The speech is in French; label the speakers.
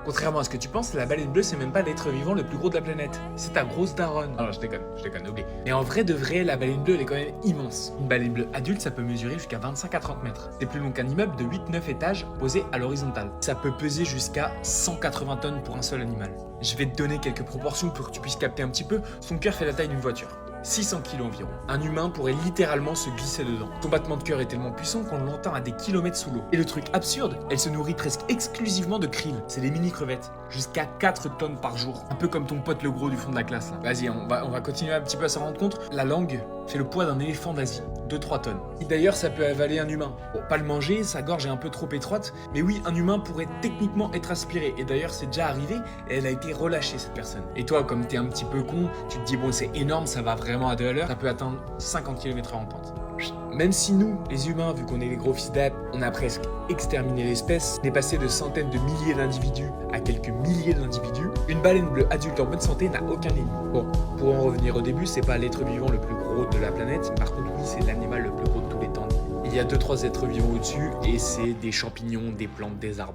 Speaker 1: Contrairement à ce que tu penses, la baleine bleue, c'est même pas l'être vivant le plus gros de la planète. C'est ta grosse daronne. Non, je déconne, oublie. Mais en vrai de vrai, la baleine bleue, elle est quand même immense. Une baleine bleue adulte, ça peut mesurer jusqu'à 25 à 30 mètres. C'est plus long qu'un immeuble de 8-9 étages posé à l'horizontale. Ça peut peser jusqu'à 180 tonnes pour un seul animal. Je vais te donner quelques proportions pour que tu puisses capter un petit peu. Son cœur fait la taille d'une voiture. 600 kg environ. Un humain pourrait littéralement se glisser dedans. Son battement de cœur est tellement puissant qu'on l'entend à des kilomètres sous l'eau. Et le truc absurde, elle se nourrit presque exclusivement de krill. C'est des mini crevettes. Jusqu'à 4 tonnes par jour. Un peu comme ton pote le gros du fond de la classe là. Vas-y, on va continuer un petit peu à s'en rendre compte. La langue fait le poids d'un éléphant d'Asie. 2-3 tonnes. Et d'ailleurs, ça peut avaler un humain. Bon, pas le manger, sa gorge est un peu trop étroite, mais oui, un humain pourrait techniquement être aspiré. Et d'ailleurs, c'est déjà arrivé, et elle a été relâchée, cette personne. Et toi, comme t'es un petit peu con, tu te dis, bon, c'est énorme, ça va vraiment à 2 à l'heure, ça peut atteindre 50 km/h en pente. Même si nous, les humains, vu qu'on est les gros fils d'app, on a presque exterminé l'espèce, on est passé de centaines de milliers d'individus à quelques milliers d'individus, une baleine bleue adulte en bonne santé n'a aucun ennemi. Bon, pour en revenir au début, c'est pas l'être vivant le plus gros de la planète, par contre oui, c'est l'animal le plus gros de tous les temps. Il y a 2-3 êtres vivants au-dessus, et c'est des champignons, des plantes, des arbres.